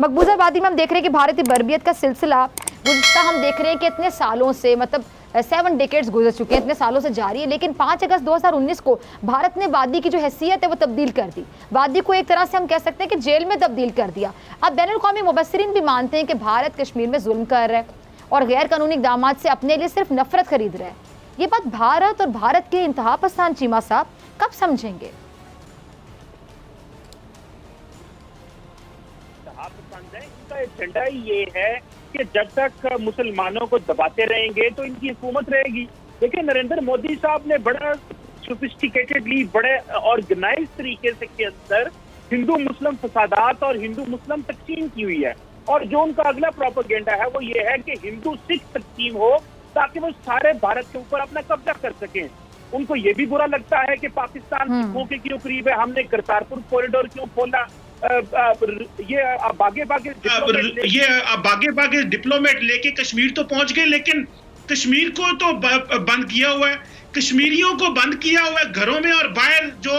मकबूजा वादी में हम देख रहे हैं कि भारतीय बर्बियत का सिलसिला गुज़िश्ता हम देख रहे हैं कि इतने सालों से, मतलब 7 डेकेड्स गुजर चुके हैं, इतने सालों से जारी है। लेकिन 5 अगस्त 2019 को भारत ने वादी की जो हैसियत है वो तब्दील कर दी। वादी को एक तरह से हम कह सकते हैं कि जेल में तब्दील कर दिया। अब बैनुल-अक़वामी मुबस्सिरीन भी मानते हैं कि भारत कश्मीर में जुल्म कर रहा है और गैर कानूनी इक़दाम से अपने लिए सिर्फ नफरत खरीद रहा है। ये बात भारत और भारत के इंतहा पसंद चीमा साहब कब समझेंगे? इनका एजेंडा ही ये है कि जब तक मुसलमानों को दबाते रहेंगे तो इनकी हुकूमत रहेगी। देखिए, नरेंद्र मोदी साहब ने बड़ा सोफिस्टिकेटेडली, बड़े ऑर्गेनाइज तरीके से के अंदर हिंदू मुस्लिम फसादात और हिंदू मुस्लिम तकसीम की हुई है। और जो उनका अगला प्रोपेगेंडा है वो ये है कि हिंदू सिख तकसीम हो ताकि वो सारे भारत के ऊपर अपना कब्जा कर सकें। उनको ये भी बुरा लगता है कि पाकिस्तान सिखों के क्यों करीब है, हमने करतारपुर कॉरिडोर क्यों खोला, ये बागे बागे डिप्लोमेट लेके कश्मीर तो पहुंच गए, लेकिन कश्मीर को तो बंद किया हुआ है, कश्मीरियों को बंद किया हुआ है घरों में, और बाहर जो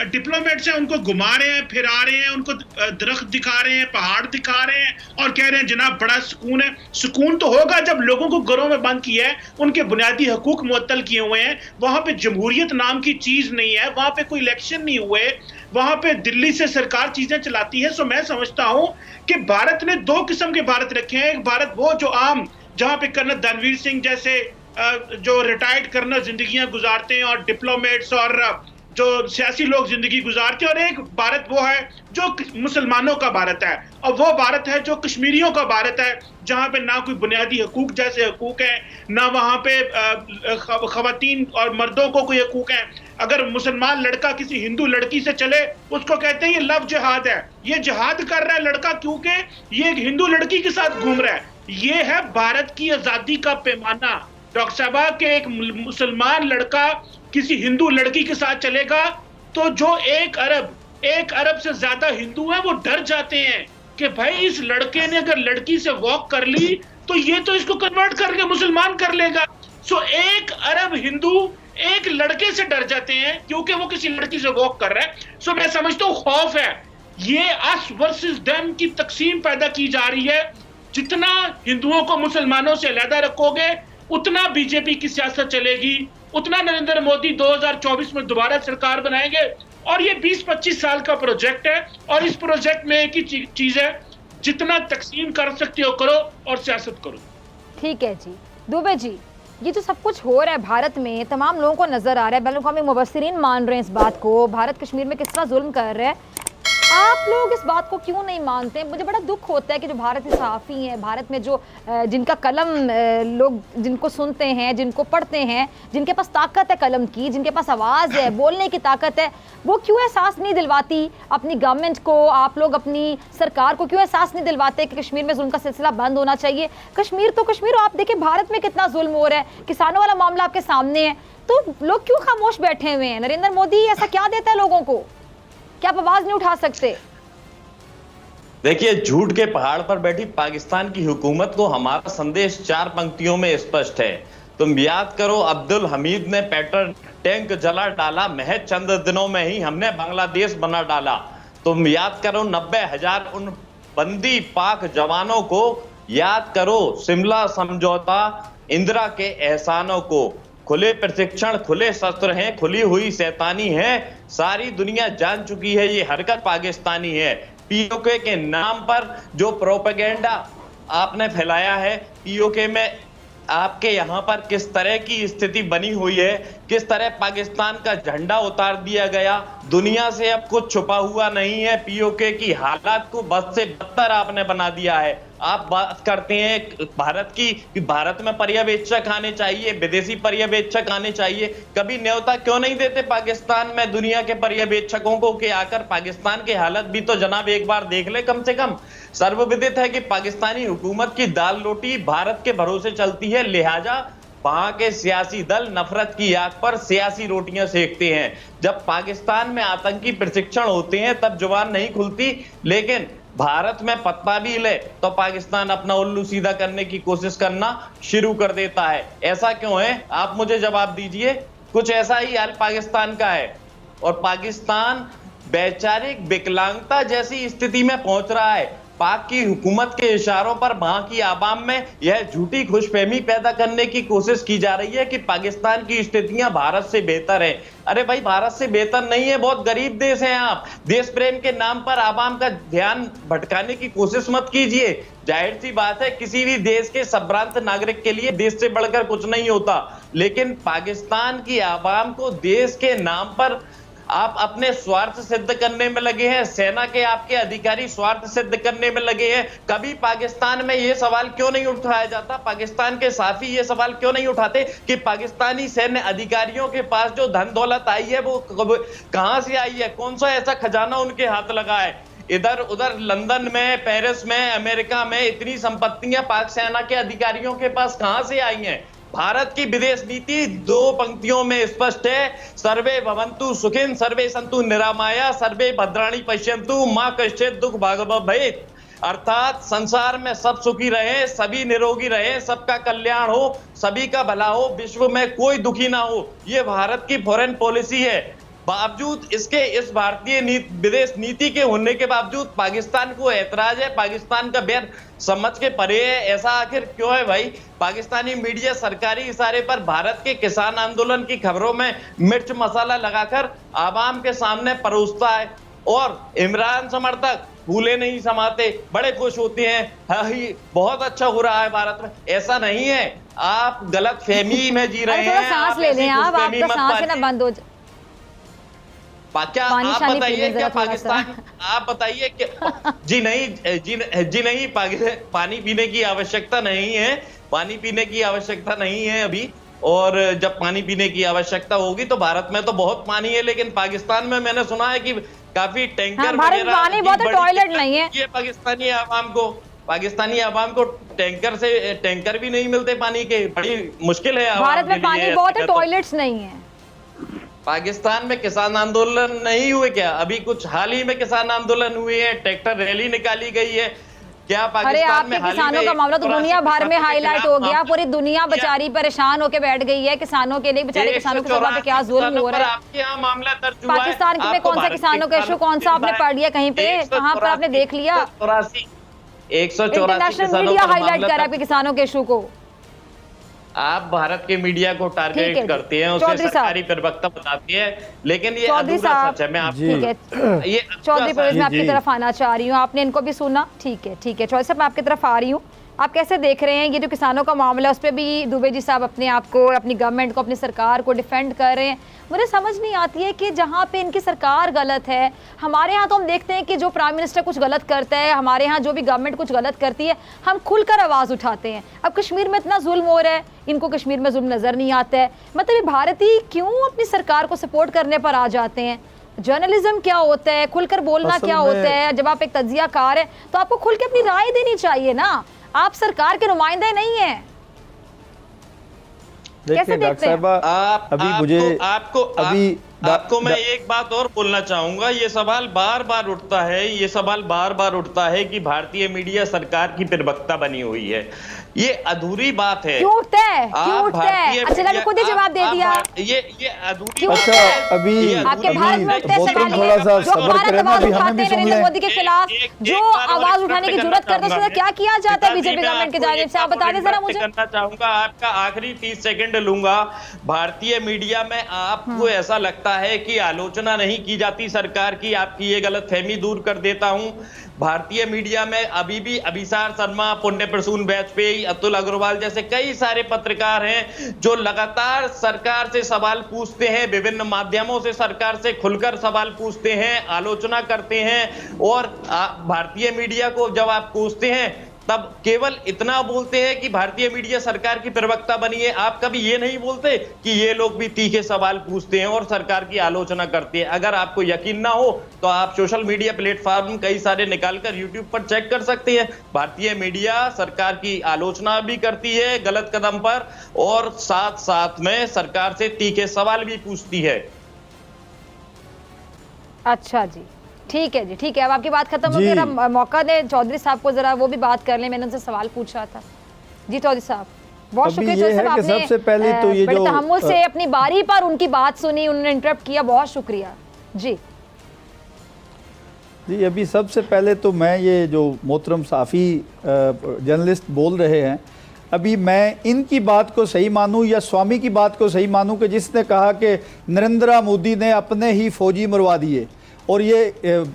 डिप्लोमेट्स हैं उनको घुमा रहे हैं, फिरा रहे हैं, उनको दरख्त दिखा रहे हैं, पहाड़ दिखा रहे हैं और कह रहे हैं जनाब बड़ा सुकून है। सुकून तो होगा जब लोगों को घरों में बंद किया है, उनके बुनियादी हकूक मुअत्तल किए हुए हैं, वहां पे जमहूरियत नाम की चीज नहीं है, वहां पे कोई इलेक्शन नहीं हुए, वहां पे दिल्ली से सरकार चीजें चलाती है। सो मैं समझता हूं कि भारत ने 2 किस्म के भारत रखे हैं। एक भारत वो जो आम, जहां पे कर्नल दानवीर सिंह जैसे जो रिटायर्ड कर्नल जिंदगियां गुजारते हैं और डिप्लोमेट्स और जो सियासी लोग जिंदगी गुजारते हैं, और एक भारत वो है जो मुसलमानों का भारत है, और वो भारत है जो कश्मीरियों का भारत है, जहां पे ना कोई बुनियादी हकूक जैसे हकूक है, ना वहां पे खवातीन और मर्दों को कोई हकूक है। अगर मुसलमान लड़का किसी हिंदू लड़की से चले, उसको कहते हैं ये लव जिहाद है, ये जिहाद कर रहा है लड़का क्योंकि ये एक हिंदू लड़की के साथ घूम रहा है। ये है भारत की आजादी का पैमाना। डॉक्टर साहबा के एक मुसलमान लड़का किसी हिंदू लड़की के साथ चलेगा तो जो 1 अरब से ज्यादा हिंदू हैं वो डर जाते हैं कि भाई इस लड़के ने अगर लड़की से वॉक कर ली तो ये तो इसको कन्वर्ट करके मुसलमान कर लेगा। सो 1 अरब हिंदू एक लड़के से डर जाते हैं क्योंकि वो किसी लड़की से वॉक कर रहा है। सो मैं समझता हूँ खौफ है, ये अस वर्सेस देम की तकसीम पैदा की जा रही है। जितना हिंदुओं को मुसलमानों से अलहदा रखोगे उतना बीजेपी की सियासत चलेगी, उतना नरेंद्र मोदी 2024 में दोबारा सरकार बनाएंगे। और ये 20-25 साल का प्रोजेक्ट है, और इस प्रोजेक्ट में एक ही चीज है, जितना तकसीम कर सकते हो करो और सियासत करो। ठीक है जी। दुबे जी, ये जो सब कुछ हो रहा है भारत में, तमाम लोगों को नजर आ रहा है, बैनुल-अक़वामी मुबस्सिरीन मान रहे हैं इस बात को, भारत कश्मीर में किस तरह जुल्म कर रहा है। आप लोग इस बात को क्यों नहीं मानते? मुझे बड़ा दुख होता है कि जो भारतीय सहाफ़ी हैं, भारत में जो जिनका कलम लोग जिनको सुनते हैं, जिनको पढ़ते हैं, जिनके पास ताकत है कलम की, जिनके पास आवाज़ है, बोलने की ताकत है, वो क्यों एहसास नहीं दिलवाती अपनी गवर्नमेंट को, आप लोग अपनी सरकार को क्यों एहसास नहीं दिलवाते कि कश्मीर में जुल्म का सिलसिला बंद होना चाहिए? कश्मीर तो कश्मीर, आप देखिए भारत में कितना जुल्म हो रहा है, किसानों वाला मामला आपके सामने है, तो लोग क्यों खामोश बैठे हुए हैं? नरेंद्र मोदी ऐसा क्या देता है लोगों को, क्या आप आवाज नहीं उठा सकते? देखिए, झूठ के पहाड़ पर बैठी पाकिस्तान की हुकूमत को हमारा संदेश 4 पंक्तियों में स्पष्ट है। तुम याद करो, अब्दुल हमीद ने पेट्रोल टैंक जला डाला, महज चंद दिनों में ही हमने बांग्लादेश बना डाला। तुम याद करो 90,000 उन बंदी पाक जवानों को, याद करो शिमला समझौता, इंदिरा के एहसानों को। खुले प्रशिक्षण, खुले शस्त्र हैं, खुली हुई शैतानी है, सारी दुनिया जान चुकी है ये हरकत पाकिस्तानी है। पीओके के नाम पर जो प्रोपेगेंडा आपने फैलाया है, पीओके में आपके यहाँ पर किस तरह की स्थिति बनी हुई है, किस तरह पाकिस्तान का झंडा उतार दिया गया, दुनिया से अब कुछ छुपा हुआ नहीं है। पीओके की हालात को बद से बदतर आपने बना दिया है। आप बात करते हैं भारत की कि भारत में पर्यवेक्षक आने चाहिए, विदेशी पर्यवेक्षक आने चाहिए, कभी न्योता क्यों नहीं देते पाकिस्तान में दुनिया के पर्यवेक्षकों को कि आकर पाकिस्तान की हालत भी तो जनाब एक बार देख ले कम से कम। सर्वविदित है कि पाकिस्तानी हुकूमत की दाल रोटी भारत के भरोसे चलती है, लिहाजा वहां के सियासी दल नफरत की आग पर सियासी रोटियां सेकते हैं। जब पाकिस्तान में आतंकी प्रशिक्षण होते हैं तब जुबान नहीं खुलती, लेकिन भारत में पत्ता भी ले तो पाकिस्तान अपना उल्लू सीधा करने की कोशिश करना शुरू कर देता है। ऐसा क्यों है, आप मुझे जवाब दीजिए। कुछ ऐसा ही हाल पाकिस्तान का है, और पाकिस्तान वैचारिक विकलांगता जैसी स्थिति में पहुंच रहा है। पाक की हुकूमत के इशारों पर वहां की आवाम में यह झूठी खुशफहमी पैदा करने की कोशिश की जा रही है कि पाकिस्तान की स्थितियां भारत से बेहतर है। अरे भाई, भारत से बेहतर नहीं है, बहुत गरीब देश है। आप देश प्रेम के नाम पर आवाम का ध्यान भटकाने की कोशिश मत कीजिए। जाहिर सी बात है, किसी भी देश के संभ्रांत नागरिक के लिए देश से बढ़कर कुछ नहीं होता, लेकिन पाकिस्तान की आवाम को देश के नाम पर आप अपने स्वार्थ सिद्ध करने में लगे हैं। सेना के आपके अधिकारी स्वार्थ सिद्ध करने में लगे हैं। कभी पाकिस्तान में यह सवाल क्यों नहीं उठाया जाता, पाकिस्तान के साफी ये सवाल क्यों नहीं उठाते कि पाकिस्तानी सैन्य अधिकारियों के पास जो धन दौलत आई है वो कहां से आई है, कौन सा ऐसा खजाना उनके हाथ लगा है। इधर उधर लंदन में, पेरिस में, अमेरिका में इतनी संपत्तियां पाक सेना के अधिकारियों के पास कहां से आई हैं। भारत की विदेश नीति 2 पंक्तियों में स्पष्ट है। सर्वे भवन्तु सुखिन सर्वे सन्तु निरामया सर्वे भद्राणि पश्यन्तु मां कश्चित् दुख भाग भवेत्। अर्थात संसार में सब सुखी रहे, सभी निरोगी रहे, सबका कल्याण हो, सभी का भला हो, विश्व में कोई दुखी ना हो। ये भारत की फॉरेन पॉलिसी है। बावजूद इसके इस भारतीय विदेश नीति के होने के बावजूद पाकिस्तान को ऐतराज है, पाकिस्तान का बैर समझ के परे है। ऐसा आखिर क्यों है भाई? पाकिस्तानी मीडिया सरकारी इशारे पर भारत के किसान आंदोलन की खबरों में मिर्च मसाला लगाकर आवाम के सामने परोसता है, और इमरान समर्थक फूले नहीं समाते, बड़े खुश होते हैं, हाँ ही बहुत अच्छा हो रहा है भारत में। ऐसा नहीं है, आप गलत फहमी में जी रहे हैं। सांस ले लें आप, आपका सांस ना बंद हो जाए। क्या आप बताइए, क्या पाकिस्तान, आप बताइए कि जी नहीं, पानी पीने की आवश्यकता नहीं है, पानी पीने की आवश्यकता नहीं है अभी। और जब पानी पीने की आवश्यकता होगी तो भारत में तो बहुत पानी है, लेकिन पाकिस्तान में मैंने सुना है कि काफी टैंकर वगैरह पानी बहुत है, टॉयलेट नहीं है। ये पाकिस्तानी आवाम को टैंकर भी नहीं मिलते पानी के, बड़ी मुश्किल है। भारत में पानी बहुत है, टॉयलेट्स नहीं है। पाकिस्तान में किसान आंदोलन नहीं हुए क्या? अभी कुछ हाल ही में किसान आंदोलन हुए हैं, ट्रैक्टर रैली निकाली गई है क्या पाकिस्तान में? किसानों का मामला तो दुनिया भर में हाईलाइट हो गया, पूरी दुनिया बेचारी परेशान होकर बैठ गई है किसानों के लिए। बेचारे किसानों के साथ क्या जुल्म हो रहा है। आपके यहाँ मामला दर्ज हुआ है? पाकिस्तान में कौन सा किसानों का इशू, कौन सा आपने पढ़ लिया कहीं पे, कहाँ पर आपने देख लिया? 184 इंटरनेशनल मीडिया हाईलाइट कर रहा है किसानों के इशू को। आप भारत के मीडिया को टारगेट करते हैं, उसे सरकारी प्रवक्ता बताती है, लेकिन ये अधूरा सच है। मैं आपको ठीक है, ये चौधरी परवेज, मैं आपकी तरफ आना चाह रही हूँ, आपने इनको भी सुना। ठीक है चौधरी साहब, मैं आपकी तरफ आ रही हूँ। आप कैसे देख रहे हैं ये जो किसानों का मामला है, उस पर भी दुबे जी साहब अपने आप को, अपनी गवर्नमेंट को, अपनी सरकार को डिफेंड कर रहे हैं। मुझे समझ नहीं आती है कि जहाँ पे इनकी सरकार गलत है, हमारे यहाँ तो हम देखते हैं कि जो प्राइम मिनिस्टर कुछ गलत करता है, हमारे यहाँ जो भी गवर्नमेंट कुछ गलत करती है, हम खुलकर आवाज़ उठाते हैं। अब कश्मीर में इतना जुल्म हो रहा है, इनको कश्मीर में जुल्म नज़र नहीं आता है। मतलब ये भारतीय क्यों अपनी सरकार को सपोर्ट करने पर आ जाते हैं? जर्नलिज्म क्या होता है, खुलकर बोलना क्या होता है? जब आप एक तज्जियाकार है तो आपको खुल के अपनी राय देनी चाहिए ना, आप सरकार के नुमाइंदे नहीं है। कैसे देखते हैं आप? अभी मुझे आपको मैं एक बात और बोलना चाहूंगा। ये सवाल बार बार उठता है कि भारतीय मीडिया सरकार की प्रवक्ता बनी हुई है। ये अधूरी बात है। क्यों उठता है? अच्छा, मैंने खुद ही जवाब दे दिया। ये अधूरी। अच्छा, अभी आपके भारत में उठते सवाल थोड़ा सा सब्र करें ना, अभी हमें भी सुन नरेंद्र मोदी के खिलाफ जो आवाज उठाने की जरूरत करते हैं, उसमें क्या किया जाता है बीजेपी गवर्नमेंट की जानिब से? आप बता दें जरा मुझे। करना चाहूंगा, आपका आखिरी 30 सेकंड लूंगा। भारतीय मीडिया में आपको ऐसा लगता है कि आलोचना नहीं की जाती सरकार की, आपकी ये गलतफहमी दूर कर देता हूं। भारतीय मीडिया में अभी भी अभिसार शर्मा, पुण्य प्रसून वाजपेयी, अतुल अग्रवाल जैसे कई सारे पत्रकार हैं जो लगातार सरकार से सवाल पूछते हैं, विभिन्न माध्यमों से सरकार से खुलकर सवाल पूछते हैं, आलोचना करते हैं। और भारतीय मीडिया को जब आप पूछते हैं तब केवल इतना बोलते हैं कि भारतीय मीडिया सरकार की प्रवक्ता बनी है। आप कभी ये नहीं बोलते कि ये लोग भी तीखे सवाल पूछते हैं और सरकार की आलोचना करते हैं। अगर आपको यकीन ना हो तो आप सोशल मीडिया प्लेटफॉर्म कई सारे निकालकर यूट्यूब पर चेक कर सकते हैं। भारतीय मीडिया सरकार की आलोचना भी करती है गलत कदम पर, और साथ साथ में सरकार से तीखे सवाल भी पूछती है। अच्छा जी, ठीक है जी, ठीक है। अब आपकी बात खत्म हो गई, मौका दे चौधरी साहब को, जरा वो भी बात कर लें। मैंने उनसे सवाल पूछा था। जी चौधरी साहब, बहुत शुक्रिया चौधरी साहब, आपने सबसे पहले तो ये बड़े तहम्मुल से अपनी बारी पर उनकी बात सुनी, उन्होंने इंटरप्ट किया, बहुत शुक्रिया जी। जी, अभी सबसे पहले तो मैं ये जो मोहतरम साफ़ी जर्नलिस्ट बोल रहे हैं, अभी मैं इनकी बात को सही मानूं या स्वामी की बात को सही मानूं कि जिसने कहा कि नरेंद्र मोदी ने अपने ही फौजी मरवा दिए, और ये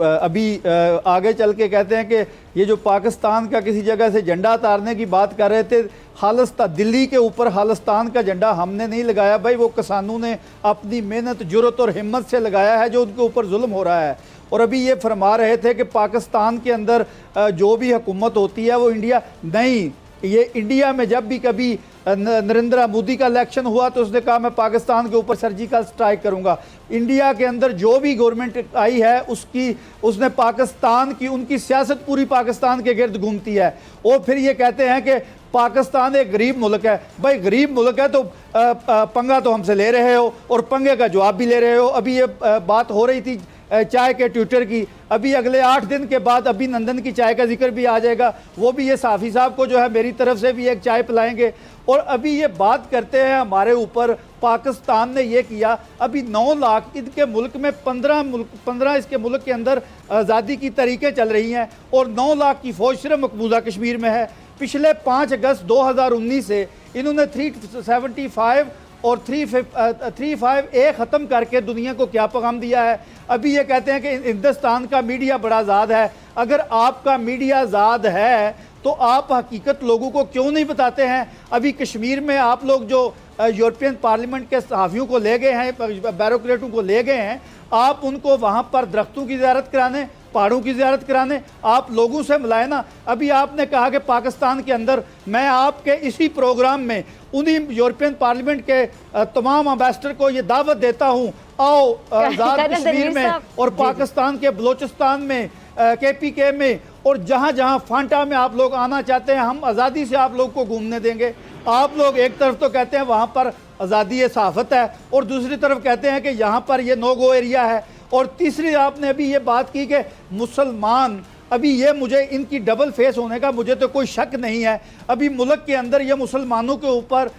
अभी आगे चल के कहते हैं कि ये जो पाकिस्तान का किसी जगह से झंडा उतारने की बात कर रहे थे, खालिस्तान दिल्ली के ऊपर खालिस्तान का झंडा हमने नहीं लगाया भाई, वो किसानों ने अपनी मेहनत, जुर्रत और हिम्मत से लगाया है जो उनके ऊपर जुल्म हो रहा है। और अभी ये फरमा रहे थे कि पाकिस्तान के अंदर जो भी हुकूमत होती है वो इंडिया नहीं, ये इंडिया में जब भी कभी नरेंद्र मोदी का इलेक्शन हुआ तो उसने कहा मैं पाकिस्तान के ऊपर सर्जिकल स्ट्राइक करूंगा। इंडिया के अंदर जो भी गवर्नमेंट आई है उसने पाकिस्तान की, उनकी सियासत पूरी पाकिस्तान के गिर्द घूमती है। और फिर ये कहते हैं कि पाकिस्तान एक गरीब मुल्क है। भाई गरीब मुल्क है तो पंगा तो हमसे ले रहे हो और पंगे का जवाब भी ले रहे हो। अभी ये बात हो रही थी चाय के ट्विटर की, अभी अगले 8 दिन के बाद अभिनंदन की चाय का जिक्र भी आ जाएगा, वो भी ये साफ़ी साहब को जो है मेरी तरफ से भी एक चाय पिलाएंगे। और अभी ये बात करते हैं हमारे ऊपर पाकिस्तान ने ये किया, अभी 9 लाख इनके मुल्क में 15 इसके मुल्क के अंदर आज़ादी की तरीक़ें चल रही हैं और 9 लाख की फ़ौज सिर्फ मकबूजा कश्मीर में है। पिछले 5 अगस्त 2019 से इन्होंने 375 और 358 ख़त्म करके दुनिया को क्या पैगाम दिया है। अभी ये कहते हैं कि हिंदुस्तान का मीडिया बड़ा आज़ाद है। अगर आपका मीडिया आज़ाद है तो आप हकीकत लोगों को क्यों नहीं बताते हैं। अभी कश्मीर में आप लोग जो यूरोपियन पार्लियामेंट के सहाफ़ियों को ले गए हैं, बैरोक्रेटों को ले गए हैं, आप उनको वहाँ पर दरख्तों की ज़ियारत कराने, पहाड़ों की ज़ियारत कराने, आप लोगों से मिलाए ना। अभी आपने कहा कि पाकिस्तान के अंदर, मैं आपके इसी प्रोग्राम में उन्हीं यूरोपियन पार्लियामेंट के तमाम एम्बेसडर को ये दावत देता हूँ, आओ आज़ाद कश्मीर में और पाकिस्तान के बलोचिस्तान में, KPK में और जहाँ जहाँ फांटा में आप लोग आना चाहते हैं, हम आज़ादी से आप लोग को घूमने देंगे। आप लोग एक तरफ तो कहते हैं वहाँ पर आज़ादी सहाफ़त है और दूसरी तरफ कहते हैं कि यहाँ पर ये नो गो एरिया है। और तीसरी आपने अभी ये बात की कि मुसलमान, अभी ये मुझे इनकी डबल फेस होने का मुझे तो कोई शक नहीं है। अभी मुल्क के अंदर ये मुसलमानों के ऊपर,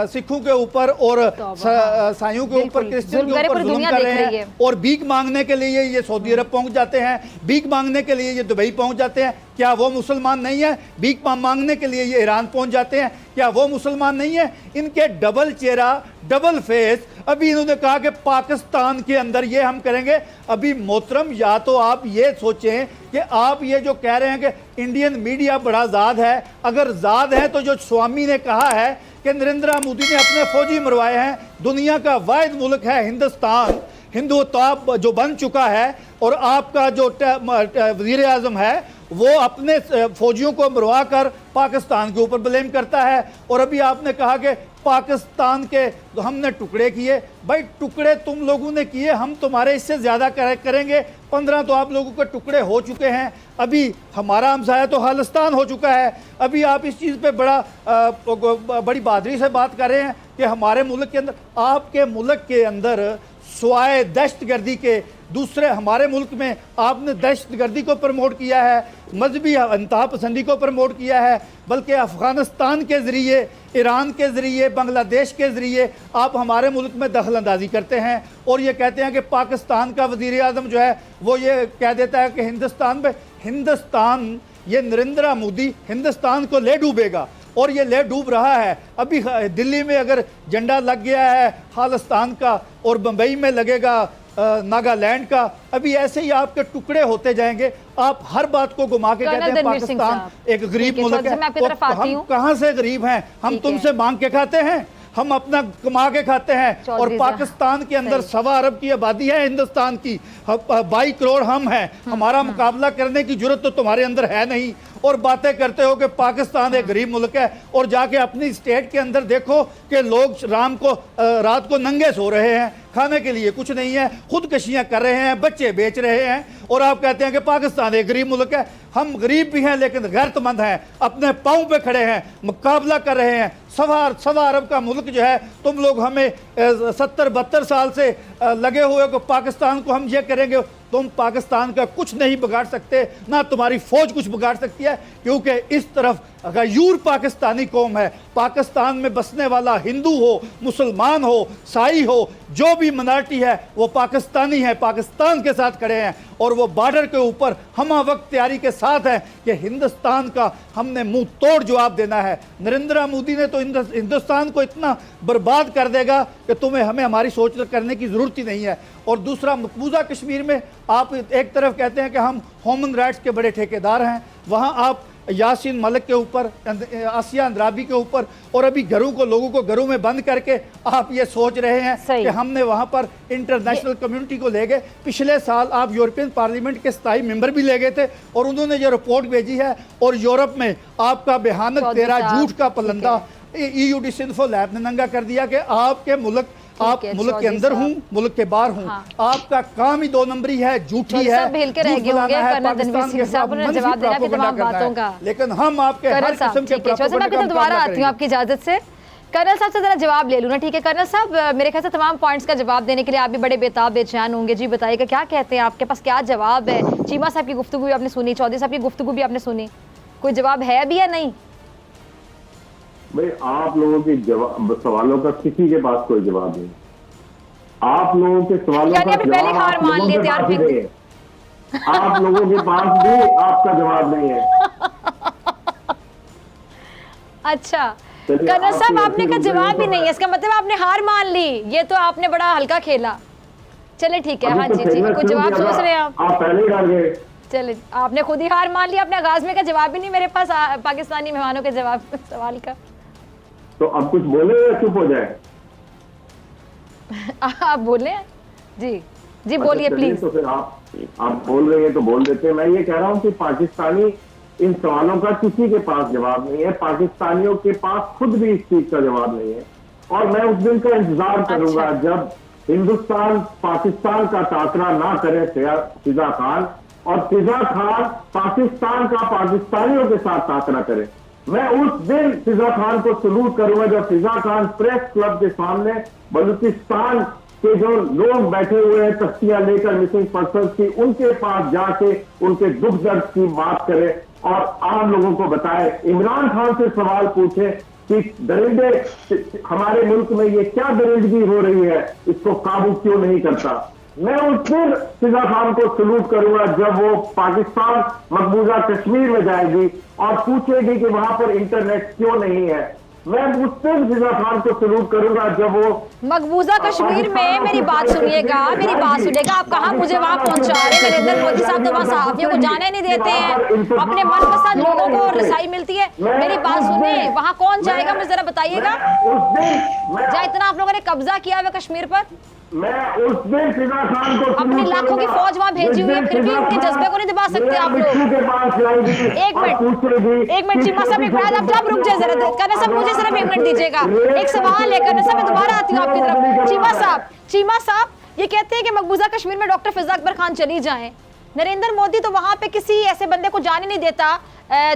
सिखों के ऊपर और साइयों के ऊपर, क्रिश्चियन के ऊपर जुल्म कर रहे हैं। और भीख मांगने के लिए ये सऊदी अरब पहुंच जाते हैं, भीख मांगने के लिए ये दुबई पहुंच जाते हैं, क्या वो मुसलमान नहीं है। भीख मांगने के लिए ये ईरान पहुंच जाते हैं, क्या वो मुसलमान नहीं है। इनके डबल चेहरा, डबल फेस। अभी इन्होंने कहा कि पाकिस्तान के अंदर ये हम करेंगे। अभी मोहतरम, या तो आप ये सोचें कि आप ये जो कह रहे हैं कि इंडियन मीडिया बड़ा आज़ाद है, अगर आज़ाद है तो जो स्वामी ने कहा है कि नरेंद्र मोदी ने अपने फौजी मरवाए हैं, दुनिया का वाहिद मुल्क है हिंदुस्तान, हिंदुत्व जो बन चुका है, और आपका जो वज़ीर आज़म है वो अपने फौजियों को मरवा कर पाकिस्तान के ऊपर ब्लेम करता है। और अभी आपने कहा कि पाकिस्तान के हमने टुकड़े किए। भाई टुकड़े तुम लोगों ने किए, हम तुम्हारे इससे ज़्यादा करेंगे। 15 तो आप लोगों के टुकड़े हो चुके हैं। अभी हमारा हमसाया तो खालिस्तान हो चुका है। अभी आप इस चीज़ पे बड़ी बहादुरी से बात कर रहे हैं कि हमारे मुल्क के अंदर, आपके मुल्क के अंदर स्वाय दहशतगर्दी के दूसरे हमारे मुल्क में आपने दहशतगर्दी को प्रमोट किया है, मजहबी इंतहा पसंदी को प्रमोट किया है, बल्कि अफ़गानिस्तान के ज़रिए, ईरान के ज़रिए, बांग्लादेश के ज़रिए आप हमारे मुल्क में दखल अंदाजी करते हैं। और ये कहते हैं कि पाकिस्तान का वज़ीर आज़म जो है वो ये कह देता है कि हिंदुस्तान, ये नरेंद्र मोदी हिंदुस्तान को ले डूबेगा, और ये ले डूब रहा है। अभी दिल्ली में अगर झंडा लग गया है खालिस्तान का और बम्बई में लगेगा नागालैंड का, अभी ऐसे ही आपके टुकड़े होते जाएंगे। आप हर बात को घुमा के कहते हैं पाकिस्तान एक गरीब मुल्क है। हम कहाँ से गरीब हैं? हम तुमसे मांग के खाते हैं, हम अपना कमा के खाते हैं। और पाकिस्तान के अंदर 1.25 अरब की आबादी है, हिंदुस्तान की 22 करोड़ हम हैं। हमारा मुकाबला करने की जरूरत तो तुम्हारे अंदर है नहीं। और बातें करते हो कि पाकिस्तान एक गरीब मुल्क है, और जाके अपनी स्टेट के अंदर देखो कि लोग रात को नंगे सो रहे हैं, खाने के लिए कुछ नहीं है, खुदकशियां कर रहे हैं, बच्चे बेच रहे हैं, और आप कहते हैं कि पाकिस्तान एक गरीब मुल्क है। हम गरीब भी हैं लेकिन गैरतमंद हैं, अपने पाँव पे खड़े हैं, मुकाबला कर रहे हैं। 1.25 अरब का मुल्क जो है, तुम लोग हमें 70-72 साल से लगे हुए को पाकिस्तान को हम ये करेंगे तुम पाकिस्तान का कुछ नहीं बिगाड़ सकते, ना तुम्हारी फौज कुछ बिगाड़ सकती है, क्योंकि इस तरफ गयूर पाकिस्तानी कौम है। पाकिस्तान में बसने वाला हिंदू हो, मुसलमान हो, साई हो, जो भी मिनॉरिटी है वो पाकिस्तानी है, पाकिस्तान के साथ खड़े हैं और वो बॉर्डर के ऊपर हम वक्त तैयारी के साथ हैं कि हिंदुस्तान का हमने मुंह तोड़ जवाब देना है। नरेंद्र मोदी ने तो हिंदुस्तान को इतना बर्बाद कर देगा कि तुम्हें हमें हमारी सोच करने की ज़रूरत ही नहीं है। और दूसरा, मकबूजा कश्मीर में आप एक तरफ कहते हैं कि हम ह्यूमन राइट्स के बड़े ठेकेदार हैं, वहाँ आप यासीन मलिक के ऊपर, आसिया अंद्राबी के ऊपर और अभी लोगों को घरों में बंद करके आप ये सोच रहे हैं कि हमने वहाँ पर इंटरनेशनल कम्युनिटी को ले गए। पिछले साल आप यूरोपियन पार्लियामेंट के स्थायी मेंबर भी ले गए थे और उन्होंने ये रिपोर्ट भेजी है और यूरोप में आपका भयानक तेरा झूठ का पलंदा EU डिसिंफो लैब ने नंगा कर दिया कि आपके मुल्क, आप मुल्क के अंदर हूँ, मुल्क के बाहर हूँ, आपका काम ही 2 नंबरी है, झूठी है, लेकिन हम आपके हर किस्म के दोबारा आती हूँ आपकी इजाजत से। कर्नल साहब से जरा जवाब ले लूँ ना, ठीक है कर्नल साहब? मेरे ख्याल से तमाम पॉइंट्स का जवाब देने के लिए आप भी बड़े बेताब बेचैन होंगे। जी बताइएगा, क्या कहते हैं, आपके पास क्या जवाब है? चीमा साहब की गुफ्तगू भी आपने सुनी, चौधरी साहब की गुफ्तगू भी आपने सुनी, कोई जवाब है भी या नहीं? भाई आप लोगों के सवालों का किसी के पास कोई जवाब नहीं। आप लोगों के सवालों का पहले हार मान लिए थे आप लोगों के पास भी आपका जवाब नहीं है। अच्छा कर्नल साहब, आपने का जवाब ही नहीं है, इसका मतलब आपने हार मान ली। ये तो आपने बड़ा हल्का खेला। चले ठीक है, हाँ जी जी, कोई जवाब सोच रहे हैं आप पहले ही डाल गए। चले, आपने खुद ही हार मान लिया। अपने आगाज में का जवाब ही नहीं मेरे पास पाकिस्तानी मेहमानों के जवाब सवाल का। तो अब कुछ बोले या चुप हो जाए? आप बोले जी जी, बोलिए प्लीज। तो फिर आप बोल रहे हैं तो बोल देते हैं। मैं ये कह रहा हूँ कि पाकिस्तानी इन सवालों का किसी के पास जवाब नहीं है, पाकिस्तानियों के पास खुद भी इस चीज का जवाब नहीं है। और मैं उस दिन का इंतजार करूंगा जब हिंदुस्तान पाकिस्तान का टाकरा ना करे फिजा खान, और फिजा खान पाकिस्तान का पाकिस्तानियों के साथ टाकरा करे। मैं उस दिन फिजा खान को सलूट करूंगा जब फिजा खान प्रेस क्लब के सामने बलूचिस्तान के जो लोग बैठे हुए हैं तख्तियां लेकर मिसिंग पर्सन की, उनके पास जाके उनके दुख दर्द की बात करे और आम लोगों को बताए। इमरान खान से सवाल पूछे कि दरिंदे हमारे मुल्क में ये क्या दरिंदगी हो रही है, इसको काबू क्यों नहीं करता। मैं उस दिन फिजा खान को सलूट करूंगा जब वो पाकिस्तान मकबूजा कश्मीर में जाएगी और पूछेगी कि वहां पर इंटरनेट क्यों नहीं है। मैं उस दिन फिजा खान को सलूट करूंगा जब वो मकबूजा कश्मीर में, मेरी बात सुनिएगा, मेरी बात सुनिएगा, आप कहाँ मुझे वहां पहुंचा रहे हैं? नरेंद्र मोदी साहब तो वहां सहाफियों को जाने नहीं देते हैं, अपने मनपसंद लोगों को रसाई मिलती है। मेरी बात सुनिए, वहां कौन जाएगा मुझे जरा बताइएगा? जहाँ इतना आप लोगों ने कब्जा किया हुआ कश्मीर पर, मैं उस दिन फिजा खान को अपनी लाखों की फौज वहां भेजी हुई है, फिर भी उनके जज्बे को नहीं दबा सकते आप लोग। एक मिनट चीमा साहब, एक मिनट आप रुक जाए जरा, करना साहब मुझे सिर्फ 1 मिनट दीजिएगा। एक सवाल है करना साहब, मैं दोबारा आती हूँ आपकी तरफ। चीमा साहब ये कहते हैं कि मकबूजा कश्मीर में डॉक्टर फिजा अकबर खान चली जाएं, नरेंद्र मोदी तो वहां पे किसी ऐसे बंदे को जाने नहीं देता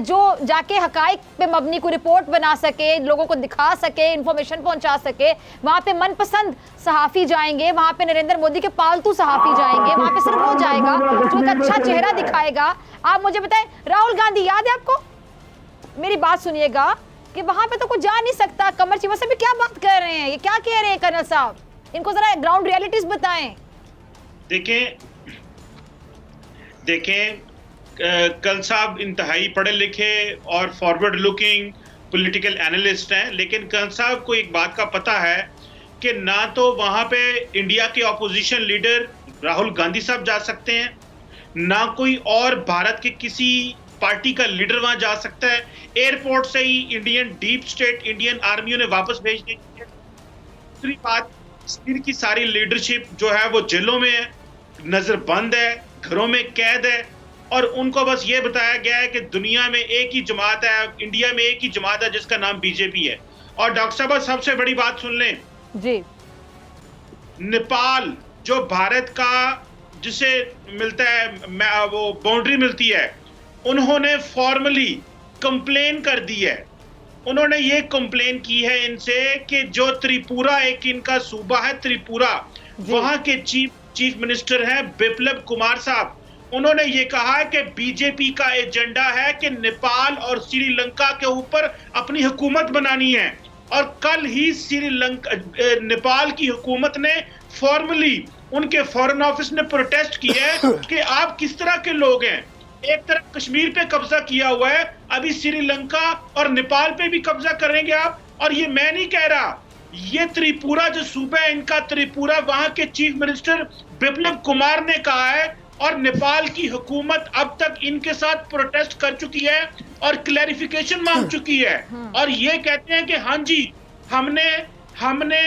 जो जाके हकाइक पे मबनी को रिपोर्ट बना सके, लोगों को दिखा सके, इंफॉर्मेशन पहुंचा सके। वहां पे मनपसंद सहाफी जाएंगे, वहां पे नरेंद्र मोदी के पालतू सहाफी जाएंगे, वहां पे सिर्फ वो जाएगा जो एक अच्छा चेहरा दिखाएगा। आप मुझे बताएं, राहुल गांधी याद है आपको? मेरी बात सुनिएगा कि वहां पे तो कोई जा नहीं सकता। कमर चीमा से भी क्या बात कर रहे हैं, ये क्या कह रहे हैं कर्नल साहब? इनको जरा ग्राउंड रियलिटीज बताएं। देखें कल साहब इंतहाई पढ़े लिखे और फॉरवर्ड लुकिंग पॉलिटिकल एनालिस्ट हैं, लेकिन कल साहब को एक बात का पता है कि ना तो वहां पे इंडिया के ऑपोजिशन लीडर राहुल गांधी साहब जा सकते हैं, ना कोई और भारत के किसी पार्टी का लीडर वहां जा सकता है। एयरपोर्ट से ही इंडियन डीप स्टेट इंडियन आर्मियों ने वापस भेज दी है। दूसरी बात, कश्मीर की सारी लीडरशिप जो है वो जेलों में है, नजरबंद है, घरों में कैद है, और उनको बस ये बताया गया है कि दुनिया में एक ही जमात है, इंडिया में एक ही जमात है जिसका नाम बीजेपी है। और डॉक्टर साहब सबसे बड़ी बात सुन लें जी, नेपाल जो भारत का जिसे मिलता है वो बाउंड्री मिलती है, उन्होंने फॉर्मली कंप्लेन कर दी है। उन्होंने ये कंप्लेन की है इनसे कि जो त्रिपुरा, एक इनका सूबा है त्रिपुरा, वहां के चीफ चीफ मिनिस्टर हैं बिप्लब कुमार साहब, उन्होंने ये कहा है कि बीजेपी का एजेंडा है कि नेपाल और श्रीलंका के ऊपर अपनी हुकूमत बनानी है। और कल ही नेपाल की हुकूमत ने फॉर्मली, उनके फॉरेन ऑफिस ने प्रोटेस्ट किया है कि आप किस तरह के लोग हैं। एक तरफ कश्मीर पे कब्जा किया हुआ है, अभी श्रीलंका और नेपाल पे भी कब्जा करेंगे आप। और ये मैं नहीं कह रहा, ये त्रिपुरा जो सूबा है इनका, त्रिपुरा, वहां के चीफ मिनिस्टर बिप्लब कुमार ने कहा है। और नेपाल की हुकूमत अब तक इनके साथ प्रोटेस्ट कर चुकी है और क्लैरिफिकेशन मांग चुकी है। और ये कहते हैं कि हाँ जी, हमने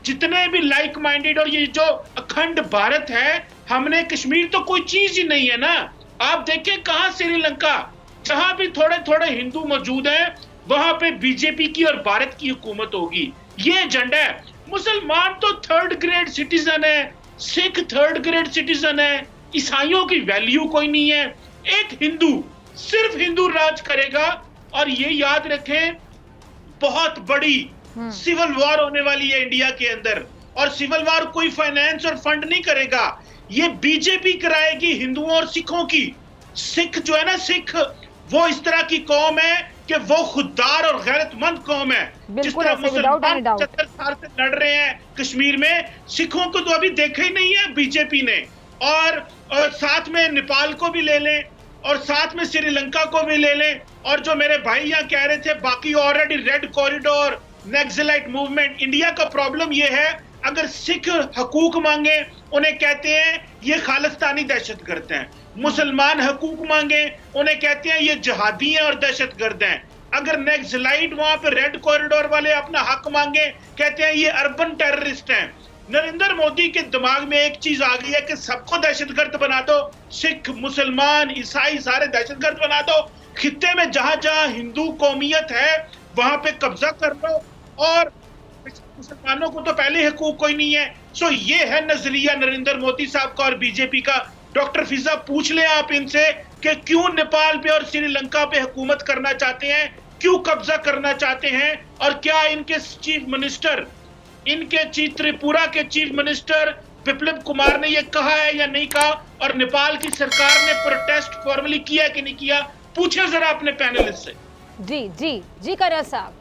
जितने भी लाइक माइंडेड, और ये जो अखंड भारत है, हमने, कश्मीर तो कोई चीज ही नहीं है ना। आप देखें कहां श्रीलंका, जहां भी थोड़े थोड़े हिंदू मौजूद हैं, वहां पे बीजेपी की और भारत की हुकूमत होगी। ये एजेंडा है। मुसलमान तो थर्ड ग्रेड सिटीजन है, सिख थर्ड ग्रेड सिटीजन है, ईसाइयों की वैल्यू कोई नहीं है। एक हिंदू, सिर्फ हिंदू राज करेगा। और ये याद रखें, बहुत बड़ी सिविल वॉर होने वाली है इंडिया के अंदर। और सिविल वॉर कोई फाइनेंस और फंड नहीं करेगा, ये बीजेपी कराएगी हिंदुओं और सिखों की। सिख जो है ना, सिख वो इस तरह की कौम है कि वो खुददार और गैरतमंद कौम है। जिस तरह मुसलमान 75 साल से लड़ रहे हैं कश्मीर में, सिखों को तो अभी देखा ही नहीं है बीजेपी ने। और साथ में नेपाल को भी ले लें और साथ में श्रीलंका को भी ले लें। और जो मेरे भाई यहाँ कह रहे थे, बाकी already red corridor, naxalite movement, India का प्रॉब्लम ये है, अगर सिख हकूक मांगे उन्हें कहते हैं ये खालिस्तानी दहशतगर्द हैं। मुसलमान हकूक मांगे उन्हें कहते हैं ये जिहादी हैं और दहशतगर्द हैं। अगर नक्सलाइट वहां पे रेड कॉरिडोर वाले अपना हक मांगे, कहते हैं ये अर्बन टेररिस्ट हैं। नरेंद्र मोदी के दिमाग में एक चीज आ गई है कि सबको दहशतगर्द बना दो, सिख, मुसलमान, ईसाई सारे दहशतगर्द बना दो। खित्ते में जहां जहां हिंदू कौमियत है वहां पे कब्जा कर लो, और मुसलमानों को तो पहले हकूक कोई नहीं है। सो ये है नजरिया नरेंद्र मोदी साहब का और बीजेपी का। डॉक्टर फिजा, पूछ लें आप इनसे कि क्यों नेपाल पे और श्रीलंका पे हुकूमत करना चाहते हैं, क्यों कब्जा करना चाहते हैं, और क्या इनके चीफ मिनिस्टर, त्रिपुरा के चीफ मिनिस्टर बिप्लब कुमार ने ये कहा है या नहीं कहा, और नेपाल की सरकार ने प्रोटेस्ट फॉर्मली किया कि नहीं किया। पूछे जरा अपने पैनलिस्ट से। जी कर्नल साहब,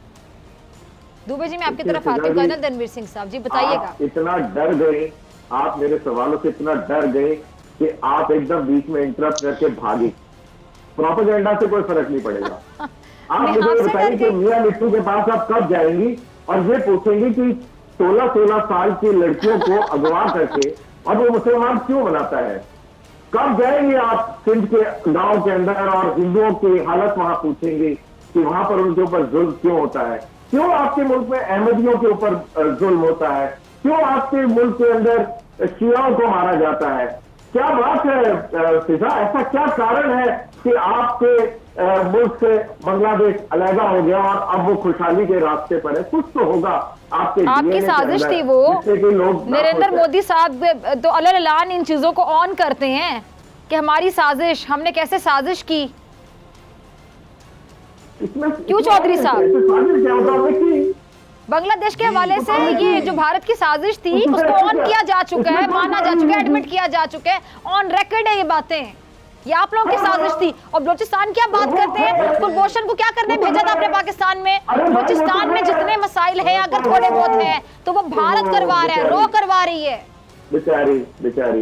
दुबे जी मैं आपकी तरफ आती हूँ। कर्नल धर्मवीर सिंह साहब जी बताइएगा। इतना डर गए आप, मेरे सवालों से इतना डर गए कि आप एकदम बीच में इंटरप्ट करके भागे। प्रोपेगेंडा से कोई फर्क नहीं पड़ेगा। आप मुझे बताइए कि मियां मिट्टू के पास आप कब जाएंगी और ये पूछेंगी कि 16-16 साल की लड़कियों को अगवा करके और वो मुसलमान क्यों बनाता है? कब जाएंगे आप सिंध के गांव के अंदर और हिंदुओं की हालत वहां पूछेंगे कि वहां पर उनके ऊपर जुल्म क्यों होता है? क्यों आपके मुल्क में अहमदियों के ऊपर जुल्म होता है? क्यों आपके मुल्क के अंदर शियाओं को मारा जाता है? क्या बात है फिजा, ऐसा क्या कारण है कि आपके मुल्क से बांग्लादेश अलहदा हो गया और अब वो खुशहाली के रास्ते पर है? कुछ तो होगा आपकी साजिश थी वो। नरेंद्र मोदी साहब तो अलग इन चीजों को ऑन करते हैं कि हमारी साजिश, हमने कैसे साजिश की। क्यों चौधरी साहब, बांग्लादेश के हवाले से ये जो भारत की साजिश थी उसको ऑन किया जा चुका है, माना जा चुका है, एडमिट किया जा चुका है, ऑन रिकॉर्ड है ये बातें। ये आप लोगों की साजिश थी। और बलूचिस्तान क्या बात करते हैं, कुलभूषण को क्या करने भेजा था आपने पाकिस्तान में? बलूचिस्तान में जितने मसाइल हैं अगर थोड़े बहुत हैं तो वो भारत करवा रहा है, रो करवा रही है। बेचारी